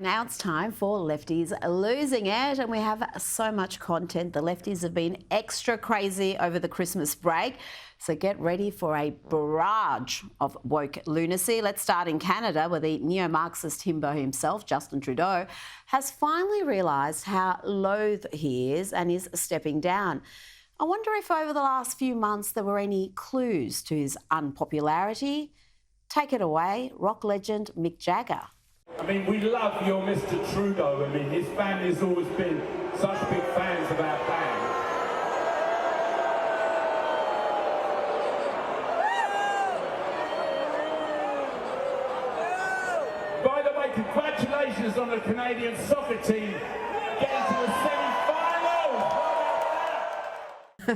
Now it's time for Lefties Losing It, and we have so much content. The Lefties have been extra crazy over the Christmas break, so get ready for a barrage of woke lunacy. Let's start in Canada, where the Neo-Marxist himbo himself, Justin Trudeau, has finally realised how loathed he is and is stepping down. I wonder if over the last few months there were any clues to his unpopularity. Take it away, rock legend Mick Jagger. I mean, we love your Mr. Trudeau. I mean, his family's always been such big fans of our band. By the way, congratulations on the Canadian soccer team getting to the semi-finals.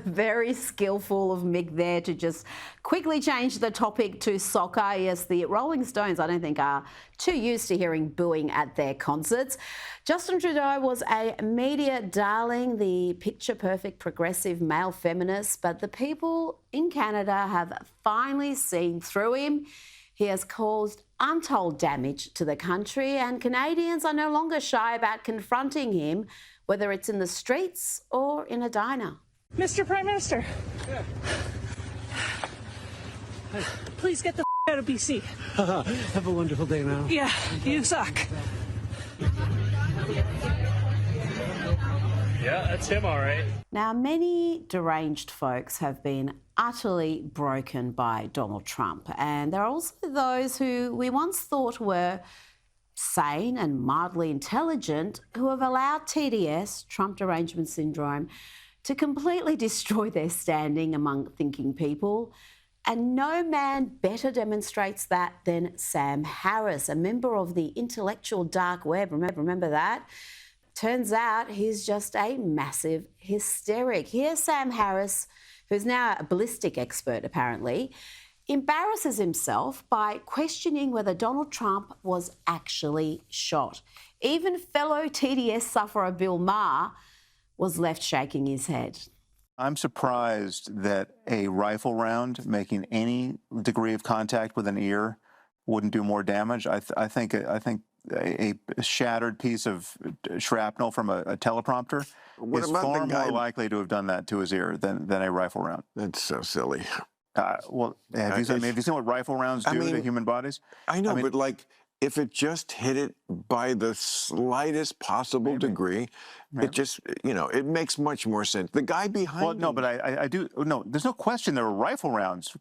Very skillful of Mick there to just quickly change the topic to soccer. Yes, the Rolling Stones, I don't think, are too used to hearing booing at their concerts. Justin Trudeau was a media darling, the picture-perfect progressive male feminist, but the people in Canada have finally seen through him. He has caused untold damage to the country, and Canadians are no longer shy about confronting him, whether it's in the streets or in a diner. Mr. Prime Minister, please get the out of BC. Have a wonderful day now. Yeah, you suck. Yeah, that's him, all right. Now, many deranged folks have been utterly broken by Donald Trump, and there are also those who we once thought were sane and mildly intelligent who have allowed TDS, Trump derangement syndrome, to completely destroy their standing among thinking people. And no man better demonstrates that than Sam Harris, a member of the intellectual dark web. Remember that? Turns out he's just a massive hysteric. Here's Sam Harris, who's now a ballistic expert apparently, embarrasses himself by questioning whether Donald Trump was actually shot. Even fellow TDS sufferer Bill Maher was left shaking his head. I'm surprised that a rifle round making any degree of contact with an ear wouldn't do more damage. I think a shattered piece of shrapnel from a teleprompter is far more likely to have done that to his ear than a rifle round. That's so silly. Well, have you seen what rifle rounds do to human bodies? I know, but like, if it just hit it by the slightest possible degree, it just, it makes much more sense. The guy behind Well, no, but I do, no, there's no question there were rifle rounds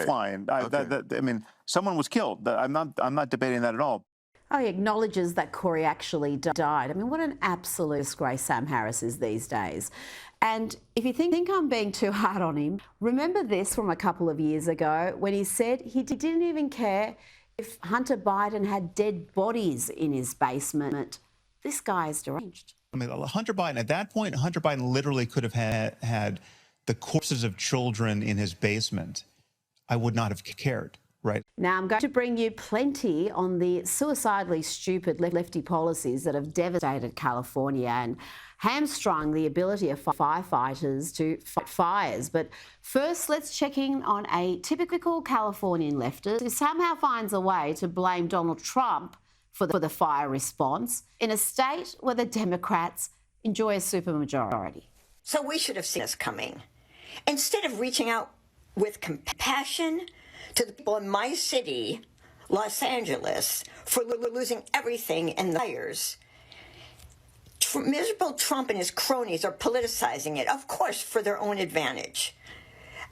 flying. I mean, someone was killed. I'm not debating that at all. Oh, he acknowledges that Corey actually died. I mean, what an absolute disgrace Sam Harris is these days. And if you think I'm being too hard on him, remember this from a couple of years ago when he said he didn't even care if Hunter Biden had dead bodies in his basement. This guy is deranged. I mean, Hunter Biden, at that point, Hunter Biden literally could have had the corpses of children in his basement. I would not have cared, right? Now, I'm going to bring you plenty on the suicidally stupid lefty policies that have devastated California and hamstrung the ability of firefighters to fight fires. But first, let's check in on a typical Californian leftist who somehow finds a way to blame Donald Trump for the fire response in a state where the Democrats enjoy a supermajority. So we should have seen this coming. Instead of reaching out with compassion to the people in my city, Los Angeles, for losing everything in the fires, miserable Trump and his cronies are politicizing it, of course, for their own advantage.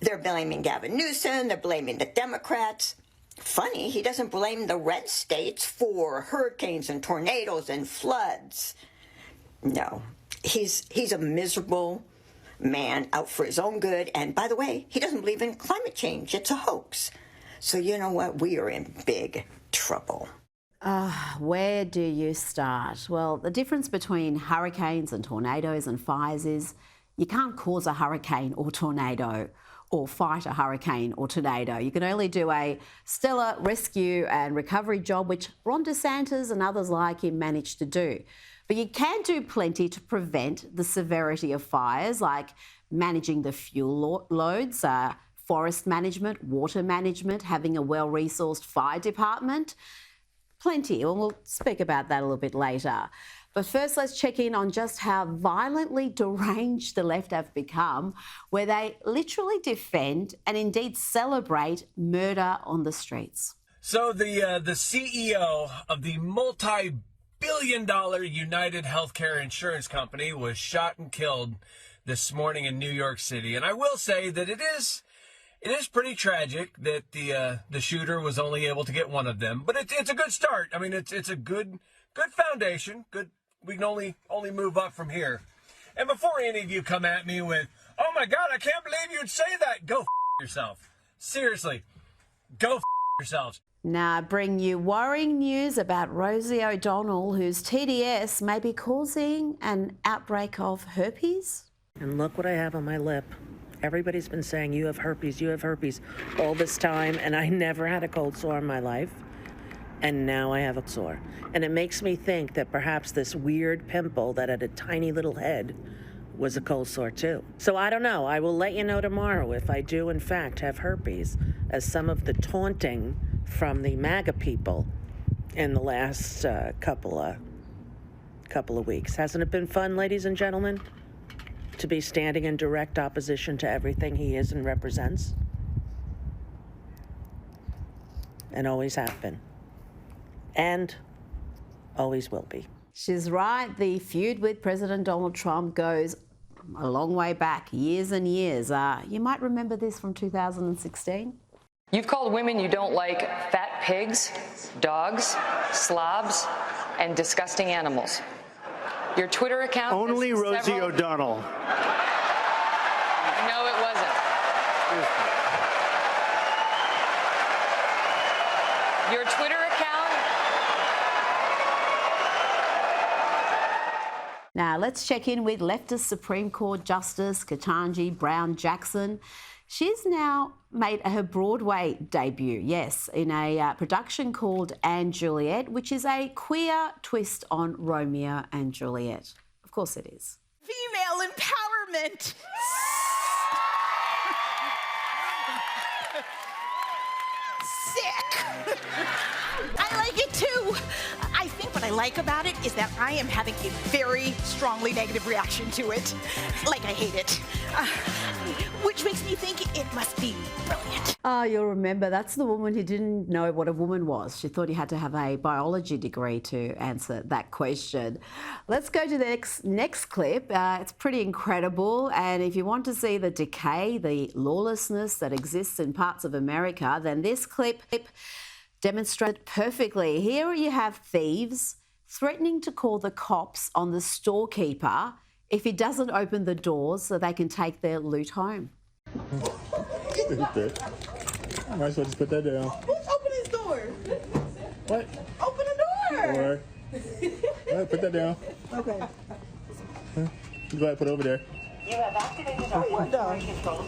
They're blaming Gavin Newsom, they're blaming the Democrats. Funny, he doesn't blame the red states for hurricanes and tornadoes and floods. No, he's a miserable man out for his own good. And by the way, he doesn't believe in climate change. It's a hoax. So you know what? We are in big trouble. Where do you start? Well, the difference between hurricanes and tornadoes and fires is you can't cause a hurricane or tornado or fight a hurricane or tornado. You can only do a stellar rescue and recovery job, which Ron DeSantis and others like him managed to do. But you can do plenty to prevent the severity of fires, like managing the fuel loads, forest management, water management, having a well-resourced fire department. plenty, and we'll speak about that a little bit later. But first, let's check in on just how violently deranged the left have become, where they literally defend and indeed celebrate murder on the streets. So the CEO of the multi-billion-dollar United Healthcare Insurance Company was shot and killed this morning in New York City. And I will say that it is pretty tragic that the shooter was only able to get one of them. But it's a good start. I mean, it's a good foundation. Good. We can only move up from here. And before any of you come at me with, "Oh my God, I can't believe you'd say that," go yourself. Seriously, go yourselves. Now, I bring you worrying news about Rosie O'Donnell, whose TDS may be causing an outbreak of herpes. And look what I have on my lip. Everybody's been saying you have herpes all this time, and I never had a cold sore in my life. And now I have a sore. And it makes me think that perhaps this weird pimple that had a tiny little head was a cold sore too. So I don't know. I will let you know tomorrow if I do in fact have herpes, as some of the taunting from the MAGA people in the last couple of weeks. Hasn't it been fun, ladies and gentlemen, to be standing in direct opposition to everything he is and represents? And always have been. And always will be. She's right. The feud with President Donald Trump goes a long way back, years and years. You might remember this from 2016. You've called women you don't like fat pigs, dogs, slobs, and disgusting animals. Your Twitter account... Only Rosie O'Donnell. No, it wasn't. Your Twitter account... Now, let's check in with leftist Supreme Court Justice Ketanji Brown Jackson. She's now made her Broadway debut, yes, in a production called & Juliet, which is a queer twist on Romeo and Juliet. Of course it is. Female empowerment. Sick. I like it too. I think what I like about it is that I am having a very strongly negative reaction to it. Like I hate it. Which makes me think it must be brilliant. Oh, you'll remember that's the woman who didn't know what a woman was. She thought you had to have a biology degree to answer that question. Let's go to the next clip. It's pretty incredible. And if you want to see the decay, the lawlessness that exists in parts of America, then this clip demonstrated perfectly. Here you have thieves threatening to call the cops on the storekeeper if he doesn't open the doors so they can take their loot home. Stupid. I might as well just put that down. Who's opening his door? What? Open the door. Or, all right, put that down. Okay. You go ahead and put it over there. You have activated our door control.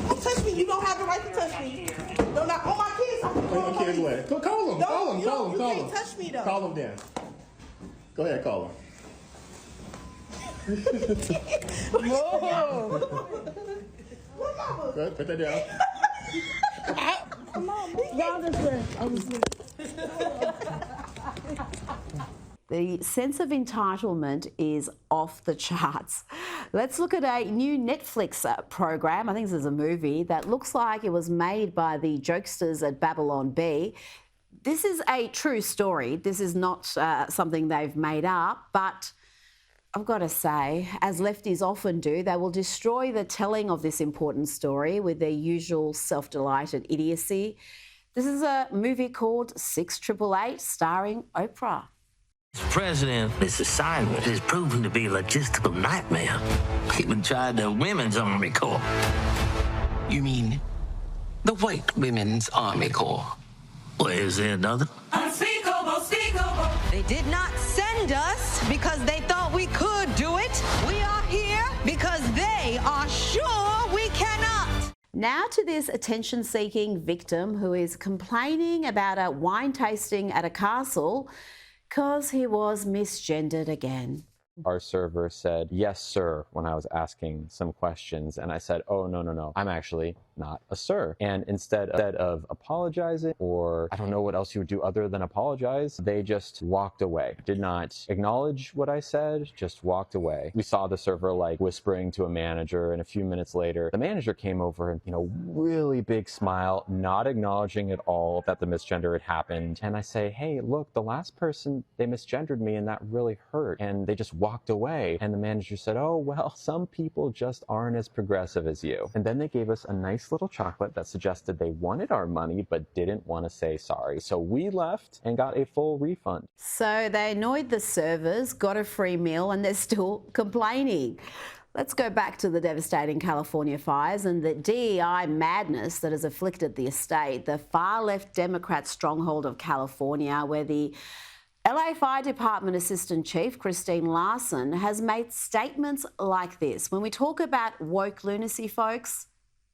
Don't touch me. You don't have the right to touch me. Don't knock on my kids. Put my kids away. Go call them. Call them. Call them. You Call can't them. touch me though. Call them then. Go ahead, call them. Whoa. Go ahead, put that down. Come on, y'all this way. The sense of entitlement is off the charts. Let's look at a new Netflix program. I think this is a movie that looks like it was made by the jokesters at Babylon Bee. This is a true story. This is not something they've made up, but I've got to say, as lefties often do, they will destroy the telling of this important story with their usual self-delighted idiocy. This is a movie called 6888, starring Oprah. Mr. President, this assignment is proving to be a logistical nightmare. Even tried the Women's Army Corps. You mean the White Women's Army Corps? Well, is there another? Unspeakable, unspeakable. They did not send us because they thought we could do it. We are here because they are sure we cannot. Now to this attention-seeking victim who is complaining about a wine tasting at a castle because he was misgendered again. Our server said, "Yes, sir," when I was asking some questions, and I said, "Oh, no, I'm actually not a sir. And instead of apologizing, or I don't know what else you would do other than apologize, they just walked away. Did not acknowledge what I said, just walked away. We saw the server like whispering to a manager, and a few minutes later, the manager came over and, really big smile, not acknowledging at all that the misgender had happened. And I say, hey, look, the last person, they misgendered me and that really hurt. And they just walked away. And the manager said, oh, well, some people just aren't as progressive as you. And then they gave us a nice little chocolate that suggested they wanted our money but didn't want to say sorry. So we left and got a full refund. So they annoyed the servers, got a free meal, and they're still complaining. Let's go back to the devastating California fires and the DEI madness that has afflicted the estate, the far-left Democrat stronghold of California, where the LA Fire Department Assistant Chief Christine Larson has made statements like this. When we talk about woke lunacy, folks,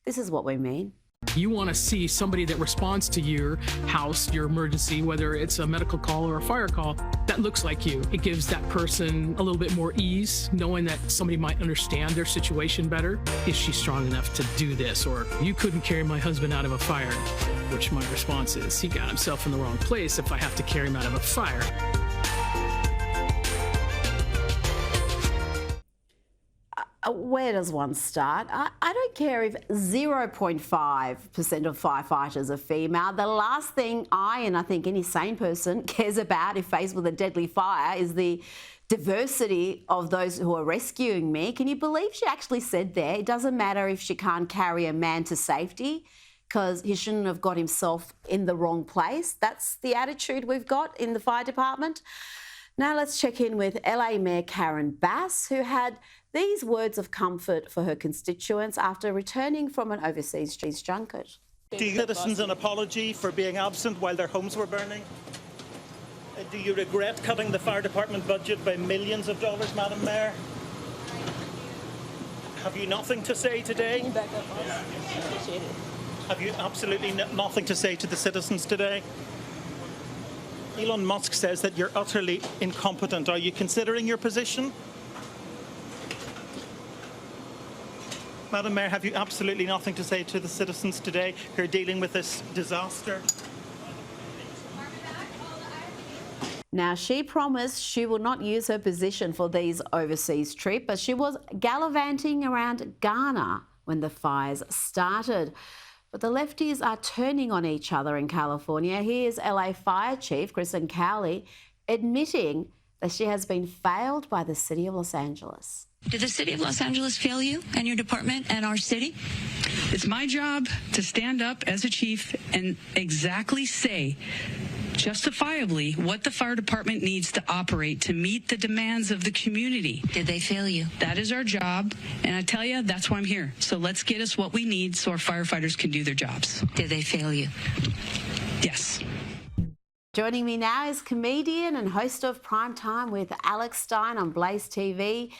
this is what we mean. You want to see somebody that responds to your house, your emergency, whether it's a medical call or a fire call, that looks like you. It gives that person a little bit more ease, knowing that somebody might understand their situation better. Is she strong enough to do this? Or you couldn't carry my husband out of a fire, which my response is, he got himself in the wrong place if I have to carry him out of a fire. Where does one start? I don't care if 0.5% of firefighters are female. The last thing I think any sane person cares about if faced with a deadly fire is the diversity of those who are rescuing me. Can you believe she actually said there, it doesn't matter if she can't carry a man to safety because he shouldn't have got himself in the wrong place? That's the attitude we've got in the fire department. Now let's check in with LA Mayor Karen Bass, who had these words of comfort for her constituents after returning from an overseas junket. Do you citizens an apology for being absent while their homes were burning? Do you regret cutting the fire department budget by millions of dollars, Madam Mayor? Have you nothing to say today? Have you absolutely nothing to say to the citizens today? Elon Musk says that you're utterly incompetent. Are you considering your position? Madam Mayor, have you absolutely nothing to say to the citizens today who are dealing with this disaster? Now, she promised she will not use her position for these overseas trips, but she was gallivanting around Ghana when the fires started. But the lefties are turning on each other in California. Here's LA Fire Chief Kristen Cowley admitting that she has been failed by the City of Los Angeles. Did the City of Los Angeles fail you and your department and our city? It's my job to stand up as a chief and exactly say justifiably what the fire department needs to operate to meet the demands of the community. Did they fail you? That is our job, and I tell you, that's why I'm here. So let's get us what we need so our firefighters can do their jobs. Did they fail you? Yes. Joining me now is comedian and host of Prime Time with Alex Stein on Blaze TV.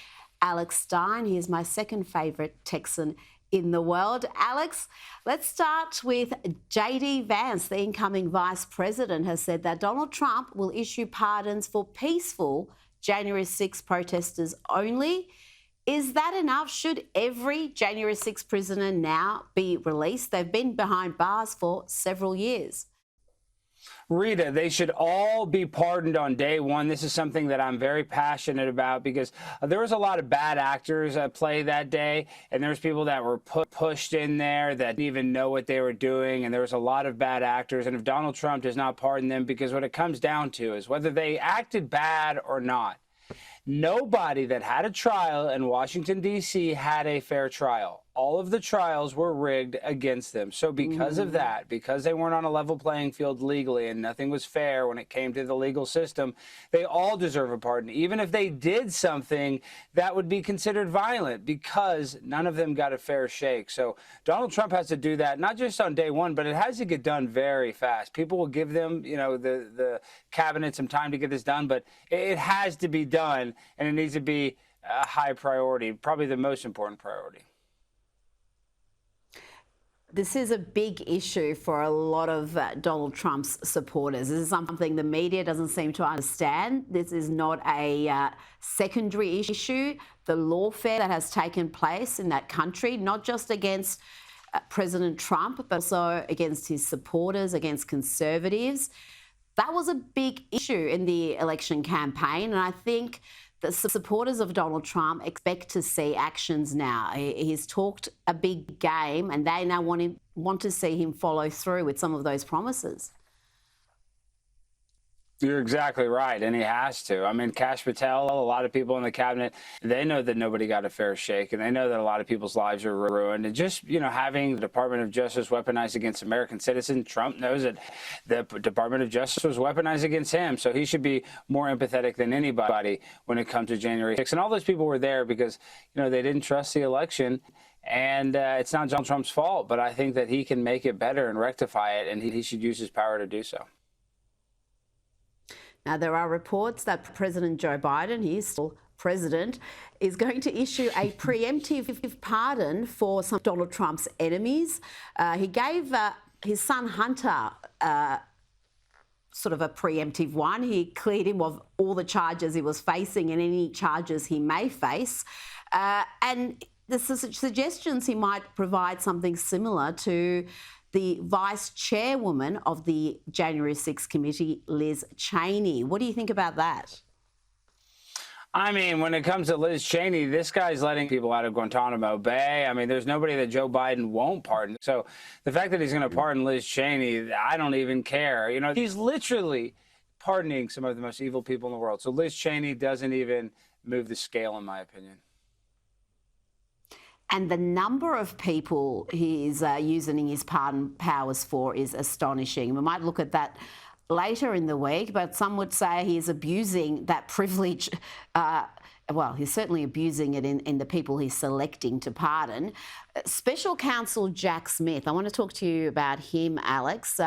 Alex Stein, he is my second favourite Texan in the world. Alex, let's start with JD Vance, the incoming Vice President, has said that Donald Trump will issue pardons for peaceful January 6 protesters only. Is that enough? Should every January 6 prisoner now be released? They've been behind bars for several years. Rita, they should all be pardoned on day one. This is something that I'm very passionate about because there was a lot of bad actors at play that day, and there's people that were pushed in there that didn't even know what they were doing, and there was a lot of bad actors. And if Donald Trump does not pardon them, because what it comes down to is whether they acted bad or not, nobody that had a trial in Washington, D.C. had a fair trial. All of the trials were rigged against them. So because of that, because they weren't on a level playing field legally and nothing was fair when it came to the legal system, they all deserve a pardon, even if they did something that would be considered violent, because none of them got a fair shake. So Donald Trump has to do that, not just on day one, but it has to get done very fast. People will give them, the cabinet some time to get this done, but it has to be done, and it needs to be a high priority, probably the most important priority. This is a big issue for a lot of Donald Trump's supporters. This is something the media doesn't seem to understand. This is not a secondary issue. The lawfare that has taken place in that country, not just against President Trump, but also against his supporters, against conservatives. That was a big issue in the election campaign, and I think the supporters of Donald Trump expect to see actions now. He's talked a big game, and they now want to see him follow through with some of those promises. You're exactly right, and he has to. I mean, Kash Patel, a lot of people in the cabinet, they know that nobody got a fair shake, and they know that a lot of people's lives are ruined. And just, having the Department of Justice weaponized against American citizens, Trump knows that the Department of Justice was weaponized against him, so he should be more empathetic than anybody when it comes to January 6th. And all those people were there because, they didn't trust the election. And it's not Donald Trump's fault, but I think that he can make it better and rectify it, and he should use his power to do so. Now, there are reports that President Joe Biden, he is still president, is going to issue a preemptive pardon for some of Donald Trump's enemies. He gave his son Hunter sort of a preemptive one. He cleared him of all the charges he was facing and any charges he may face. And the suggestions he might provide something similar to the vice chairwoman of the January 6th committee, Liz Cheney. What do you think about that? I mean, when it comes to Liz Cheney, this guy's letting people out of Guantanamo Bay. I mean, there's nobody that Joe Biden won't pardon. So the fact that he's going to pardon Liz Cheney, I don't even care. He's literally pardoning some of the most evil people in the world. So Liz Cheney doesn't even move the scale, in my opinion. And the number of people he's using his pardon powers for is astonishing. We might look at that later in the week, but some would say he's abusing that privilege. Well, he's certainly abusing it in the people he's selecting to pardon. Special Counsel Jack Smith, I want to talk to you about him, Alex.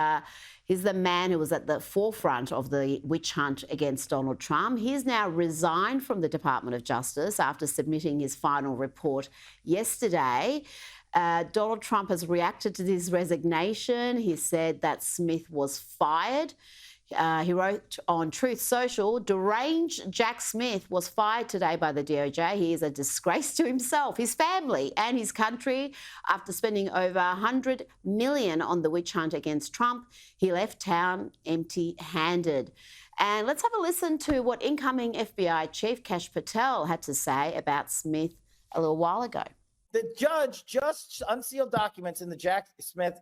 He's the man who was at the forefront of the witch hunt against Donald Trump. He's now resigned from the Department of Justice after submitting his final report yesterday. Donald Trump has reacted to this resignation. He said that Smith was fired. He wrote on Truth Social, deranged Jack Smith was fired today by the DOJ. He is a disgrace to himself, his family and his country. After spending over $100 million on the witch hunt against Trump, he left town empty-handed. And let's have a listen to what incoming FBI Chief Kash Patel had to say about Smith a little while ago. The judge just unsealed documents in the Jack Smith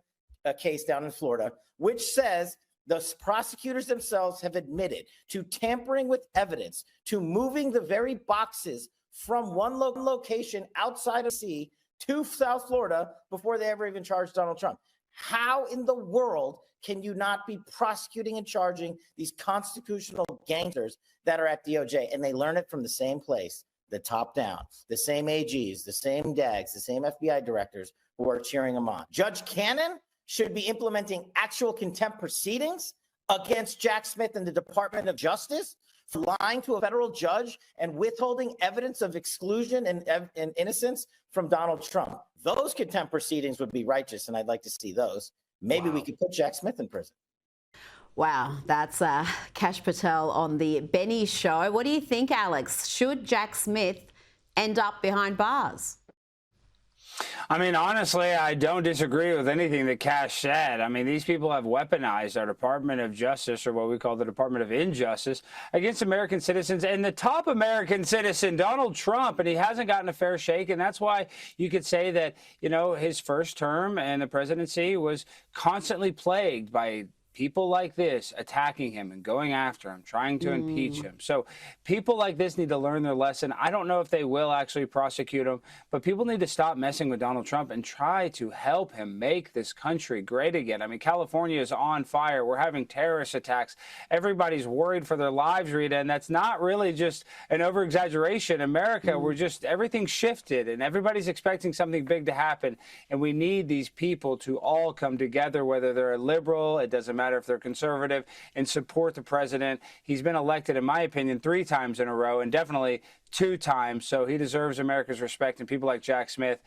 case down in Florida, which says the prosecutors themselves have admitted to tampering with evidence, to moving the very boxes from one location outside of D.C. to South Florida before they ever even charged Donald Trump. How in the world can you not be prosecuting and charging these constitutional gangsters that are at DOJ? And they learn it from the same place, the top down, the same AGs, the same DAGs, the same FBI directors who are cheering them on. Judge Cannon should be implementing actual contempt proceedings against Jack Smith and the Department of Justice for lying to a federal judge and withholding evidence of exclusion and innocence from Donald Trump. Those contempt proceedings would be righteous, and I'd like to see those. Maybe we could put Jack Smith in prison. Wow, that's Kash Patel on the Benny Show. What do you think, Alex? Should Jack Smith end up behind bars? I mean, honestly, I don't disagree with anything that Kash said. I mean, these people have weaponized our Department of Justice, or what we call the Department of Injustice, against American citizens, and the top American citizen, Donald Trump, and he hasn't gotten a fair shake. And that's why you could say that, his first term and the presidency was constantly plagued by people like this attacking him and going after him, trying to impeach him. So people like this need to learn their lesson. I don't know if they will actually prosecute him, but people need to stop messing with Donald Trump and try to help him make this country great again. I mean, California is on fire. We're having terrorist attacks. Everybody's worried for their lives, Rita, and that's not really just an over-exaggeration. America, everything's shifted, and everybody's expecting something big to happen, and we need these people to all come together, whether they're a liberal, it doesn't matter if they're conservative, and support the president. He's been elected, in my opinion, 3 times in a row, and definitely 2 times. So he deserves America's respect. And people like Jack Smith,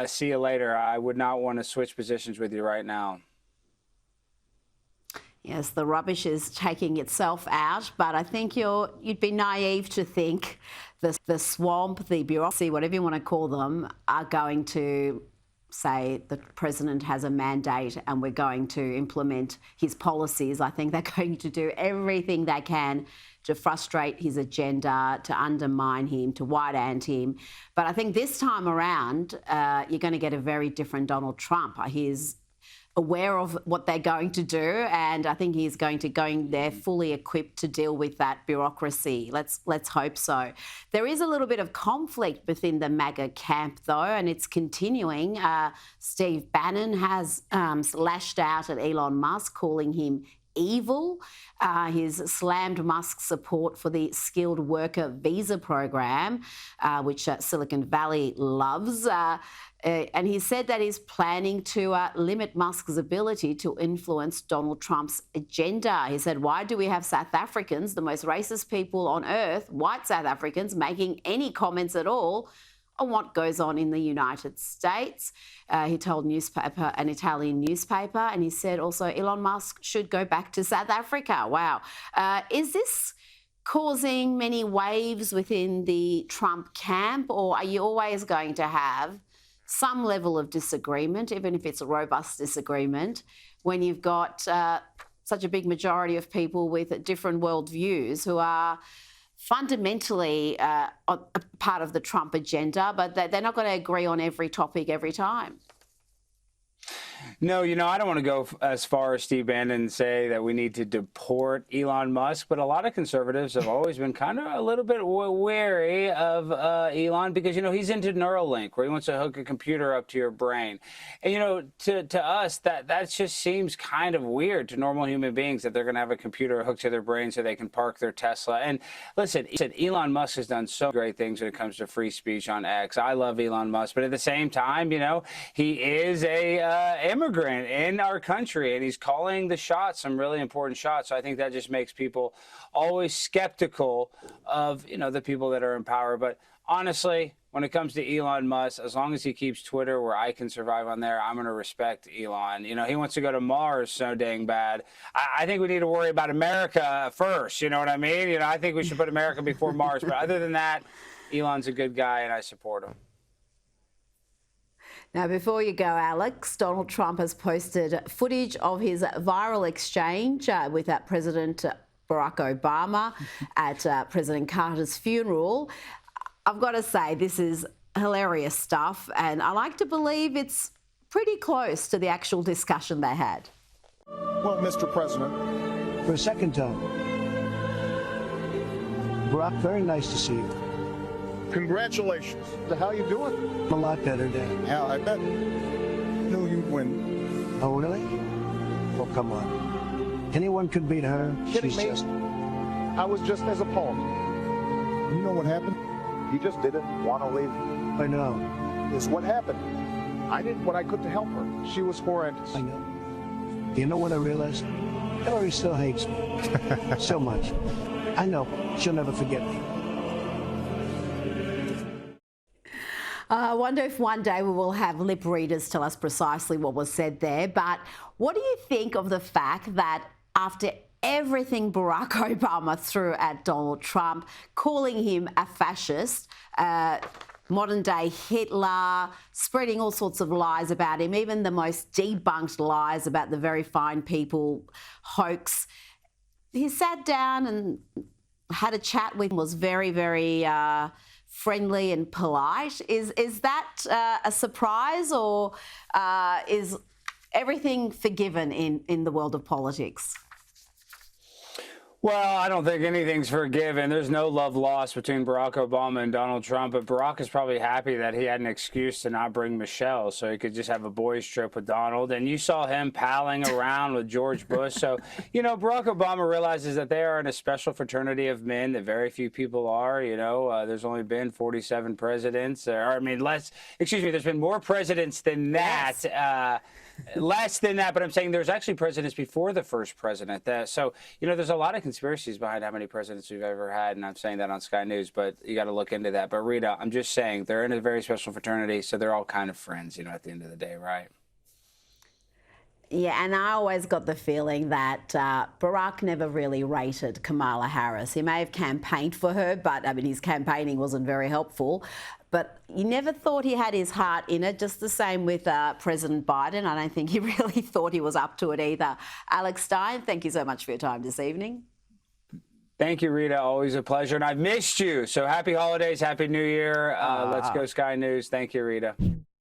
see you later. I would not want to switch positions with you right now. Yes, the rubbish is taking itself out, but I think you'd be naive to think the swamp, the bureaucracy, whatever you want to call them, are going to say the president has a mandate and we're going to implement his policies. I think they're going to do everything they can to frustrate his agenda, to undermine him, to white ant him. But I think this time around, you're going to get a very different Donald Trump. He's aware of what they're going to do, and I think he's going to go in there fully equipped to deal with that bureaucracy. Let's hope so. There is a little bit of conflict within the MAGA camp, though, and it's continuing. Steve Bannon has lashed out at Elon Musk, calling him evil. He's slammed Musk's support for the skilled worker visa program, which Silicon Valley loves. And he said that he's planning to limit Musk's ability to influence Donald Trump's agenda. He said, why do we have South Africans, the most racist people on earth, white South Africans, making any comments at all on what goes on in the United States? He told an Italian newspaper, and he said also Elon Musk should go back to South Africa. Wow. Is this causing many waves within the Trump camp, or are you always going to have some level of disagreement, even if it's a robust disagreement, when you've got such a big majority of people with different worldviews who are fundamentally a part of the Trump agenda, but they're not going to agree on every topic every time? No, I don't want to go as far as Steve Bannon and say that we need to deport Elon Musk, but a lot of conservatives have always been kind of a little bit wary of Elon because, he's into Neuralink, where he wants to hook a computer up to your brain. And, to us, that just seems kind of weird to normal human beings that they're going to have a computer hooked to their brain so they can park their Tesla. And listen, Elon Musk has done so great things when it comes to free speech on X. I love Elon Musk, but at the same time, he is a immigrant in our country, and he's calling the shots, some really important shots. So I think that just makes people always skeptical of, the people that are in power. But honestly, when it comes to Elon Musk, as long as he keeps Twitter where I can survive on there, I'm going to respect Elon. He wants to go to Mars so dang bad. I think we need to worry about America first. You know what I mean? I think we should put America before Mars. But other than that, Elon's a good guy, and I support him. Now, before you go, Alex, Donald Trump has posted footage of his viral exchange with President Barack Obama at President Carter's funeral. I've got to say, this is hilarious stuff, and I like to believe it's pretty close to the actual discussion they had. Well, Mr. President, For a second time. Barack, very nice to see you. congratulations. How you doing? I'm a lot better, Dan. Yeah, I bet knew you'd win. Oh, really? Well, come on. Anyone could beat her. Kidding me? I was just as appalled. You know what happened? He just didn't want to leave. I know. It's what happened. I did what I could to help her. She was horrendous. I know. You know what I realized? Hillary still hates me. So much. I know. She'll never forget me. I wonder if one day we will have lip readers tell us precisely what was said there. But what do you think of the fact that after everything Barack Obama threw at Donald Trump, calling him a fascist, modern-day Hitler, spreading all sorts of lies about him, even the most debunked lies about the Very Fine People hoax, he sat down and had a chat with him, was very, very friendly and polite. Is that a surprise, or is everything forgiven in the world of politics? Well, I don't think anything's forgiven. There's no love lost between Barack Obama and Donald Trump, but Barack is probably happy that he had an excuse to not bring Michelle so he could just have a boys' trip with Donald. And you saw him palling around with George Bush. So, Barack Obama realizes that they are in a special fraternity of men that very few people are. There's only been 47 presidents. There's been more presidents than that. Yes. Less than that, but I'm saying there's actually presidents before the first president. There's a lot of conspiracies behind how many presidents we've ever had, and I'm saying that on Sky News, but you got to look into that. But Rita, I'm just saying they're in a very special fraternity, so they're all kind of friends, at the end of the day, right? Yeah, and I always got the feeling that Barack never really rated Kamala Harris. He may have campaigned for her, but I mean, his campaigning wasn't very helpful. But you never thought he had his heart in it. Just the same with President Biden. I don't think he really thought he was up to it either. Alex Stein, thank you so much for your time this evening. Thank you, Rita. Always a pleasure. And I've missed you. So happy holidays. Happy New Year. Let's go Sky News. Thank you, Rita.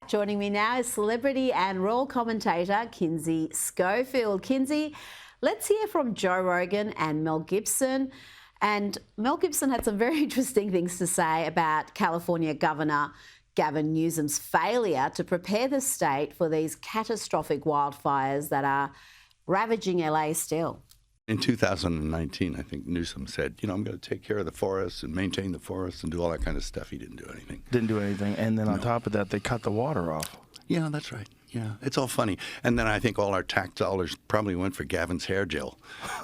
Joining me now is celebrity and royal commentator Kinsey Schofield. Kinsey, let's hear from Joe Rogan and Mel Gibson. And Mel Gibson had some very interesting things to say about California Governor Gavin Newsom's failure to prepare the state for these catastrophic wildfires that are ravaging LA still. In 2019, I think Newsom said, I'm going to take care of the forests and maintain the forests and do all that kind of stuff. He didn't do anything. Didn't do anything. And then on top of that, they cut the water off. Yeah, that's right. Yeah, it's all funny. And then I think all our tax dollars probably went for Gavin's hair gel.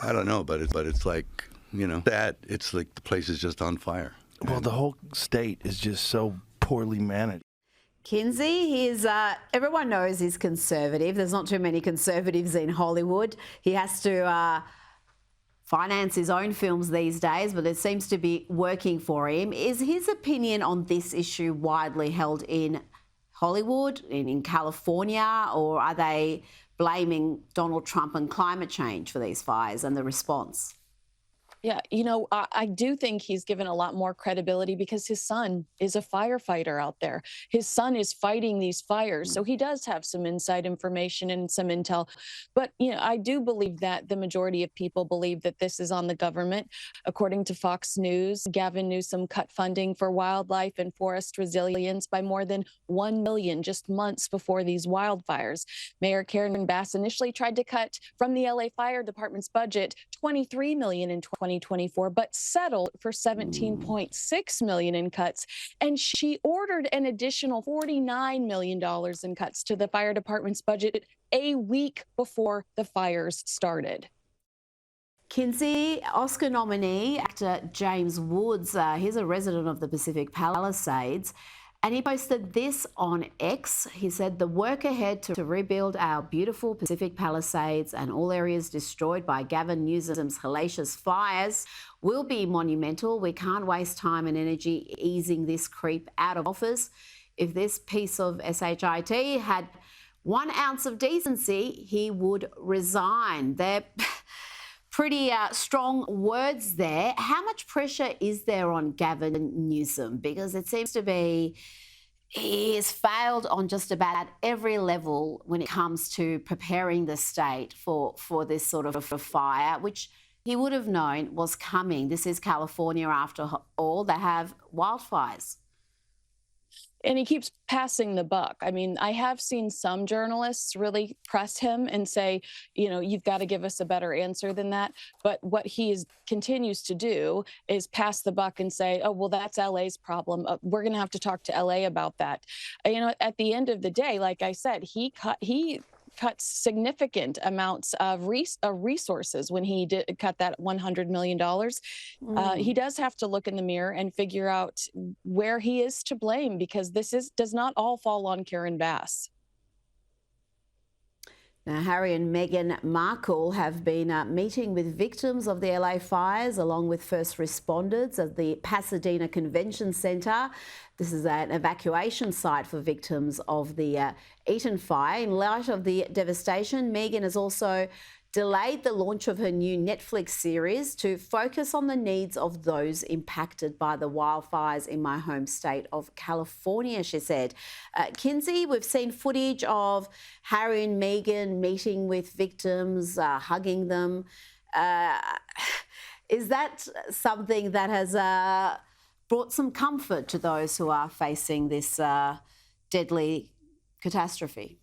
I don't know, but it's like, it's like the place is just on fire. Well, the whole state is just so poorly managed. Kinsey, everyone knows he's conservative. There's not too many conservatives in Hollywood. He has to finance his own films these days, but it seems to be working for him. Is his opinion on this issue widely held in Hollywood, in California, or are they blaming Donald Trump and climate change for these fires and the response? Yeah, I do think he's given a lot more credibility because his son is a firefighter out there. His son is fighting these fires. So he does have some inside information and some intel. But, I do believe that the majority of people believe that this is on the government. According to Fox News, Gavin Newsom cut funding for wildlife and forest resilience by more than $1 million just months before these wildfires. Mayor Karen Bass initially tried to cut from the LA Fire Department's budget $23 million in 2024, but settled for $17.6 million in cuts. And she ordered an additional $49 million in cuts to the fire department's budget a week before the fires started. Kinsey, Oscar nominee actor James Woods, he's a resident of the Pacific Palisades, and he posted this on X. He said, "The work ahead to rebuild our beautiful Pacific Palisades and all areas destroyed by Gavin Newsom's hellacious fires will be monumental. We can't waste time and energy easing this creep out of office. If this piece of SHIT had 1 ounce of decency, he would resign." They're pretty strong words there. How much pressure is there on Gavin Newsom? Because it seems to be he has failed on just about every level when it comes to preparing the state for this sort of a fire, which he would have known was coming. This is California after all. They have wildfires. And he keeps passing the buck. I mean, I have seen some journalists really press him and say, you've got to give us a better answer than that. But what he continues to do is pass the buck and say, oh, well, that's LA's problem. We're going to have to talk to LA about that. At the end of the day, like I said, he cuts significant amounts of resources when he cut that $100 million. He does have to look in the mirror and figure out where he is to blame, because this does not all fall on Karen Bass. Now, Harry and Meghan Markle have been meeting with victims of the LA fires along with first responders at the Pasadena Convention Center. This is an evacuation site for victims of the Eaton fire. In light of the devastation, Meghan has also delayed the launch of her new Netflix series to focus on the needs of those impacted by the wildfires in my home state of California, she said. Kinsey, we've seen footage of Harry and Meghan meeting with victims, hugging them. Is that something that has brought some comfort to those who are facing this deadly catastrophe?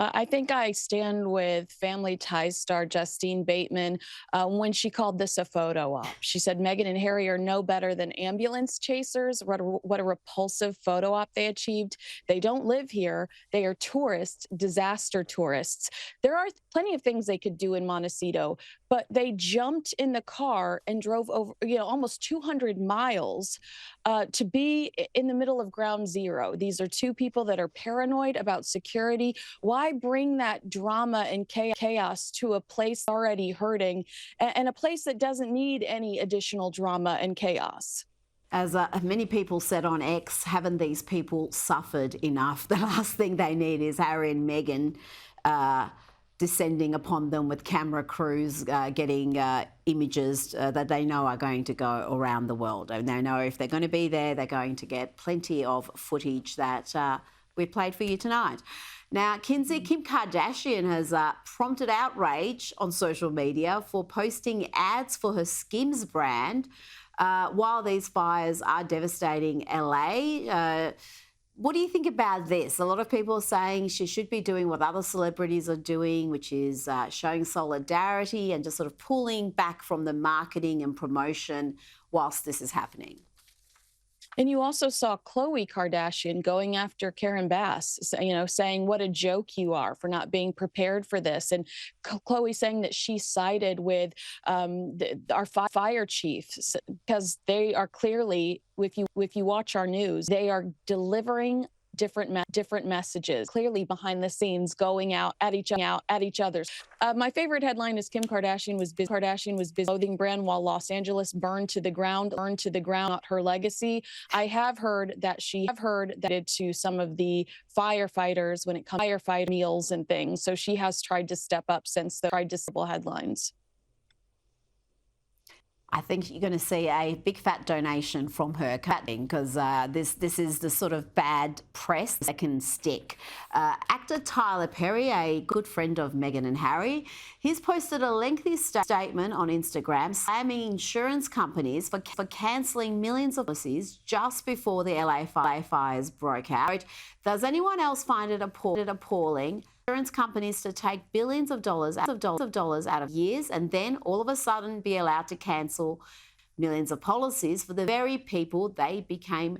I think I stand with Family Ties star Justine Bateman when she called this a photo op. She said Meghan and Harry are no better than ambulance chasers. What a repulsive photo op they achieved. They don't live here. They are tourists, disaster tourists. There are plenty of things they could do in Montecito, but they jumped in the car and drove over, almost 200 miles to be in the middle of ground zero. These are two people that are paranoid about security. Why why bring that drama and chaos to a place already hurting and a place that doesn't need any additional drama and chaos? As many people said on X, haven't these people suffered enough? The last thing they need is Harry and Meghan descending upon them with camera crews, getting images that they know are going to go around the world. And they know if they're going to be there, they're going to get plenty of footage that we played for you tonight. Now, Kim Kardashian has prompted outrage on social media for posting ads for her Skims brand while these fires are devastating LA. What do you think about this? A lot of people are saying she should be doing what other celebrities are doing, which is showing solidarity and just sort of pulling back from the marketing and promotion whilst this is happening. And you also saw Khloe Kardashian going after Karen Bass, saying what a joke you are for not being prepared for this. And Khloe saying that she sided with our fire chiefs because they are clearly, if you watch our news, they are delivering different messages, clearly behind the scenes, going out at each other's. My favorite headline is Kim Kardashian was busy clothing brand while Los Angeles burned to the ground, not her legacy. I have heard that did to some of the firefighters when it comes to firefight meals and things. So she has tried to step up since the headlines. I think you're going to see a big fat donation from her because this is the sort of bad press that can stick. Actor Tyler Perry, a good friend of Meghan and Harry, he's posted a lengthy statement on Instagram slamming insurance companies for cancelling millions of policies just before the LA fires broke out. Does anyone else find it appalling? Insurance companies to take billions of dollars out of years and then all of a sudden be allowed to cancel millions of policies for the very people they became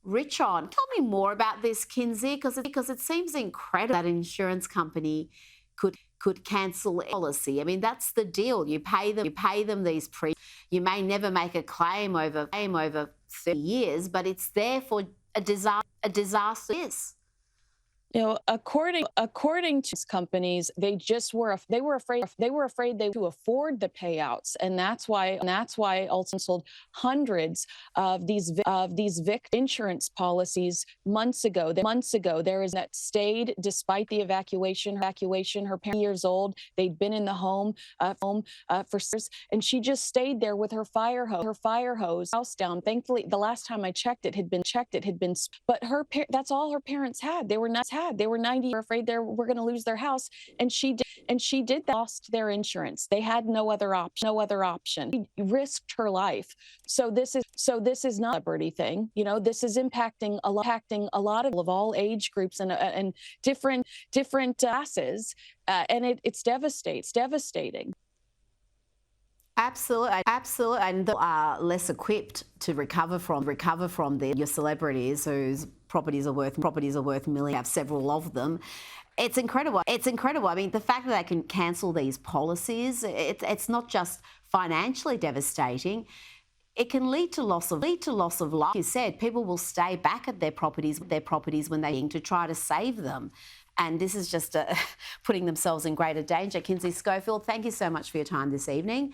rich on. Tell me more about this, Kinsey, because it seems incredible that an insurance company could cancel a policy. I mean, that's the deal. You pay them these you may never make a claim over 30 years, but it's there for a disaster. Yes. According to these companies, they were afraid to afford the payouts, and that's why ultimately sold hundreds of these insurance policies months ago. There is that stayed despite the evacuation. Her parents years old. They'd been in the home for years, and she just stayed there with her fire hose house down. Thankfully, the last time I checked, it had been. But that's all her parents had. They were 90, afraid they were going to lose their house, and she did that, lost their insurance. They had no other option. She risked her life. So this is not a celebrity thing. This is impacting a lot of all age groups and different classes, and it's devastating. Absolutely, and are less equipped to recover from your celebrities whose properties are worth millions. Have several of them. It's incredible. I mean, the fact that they can cancel these policies, it's not just financially devastating. It can lead to loss of life. You said people will stay back at their properties when they need to try to save them. And this is just putting themselves in greater danger. Kinsey Schofield, thank you so much for your time this evening.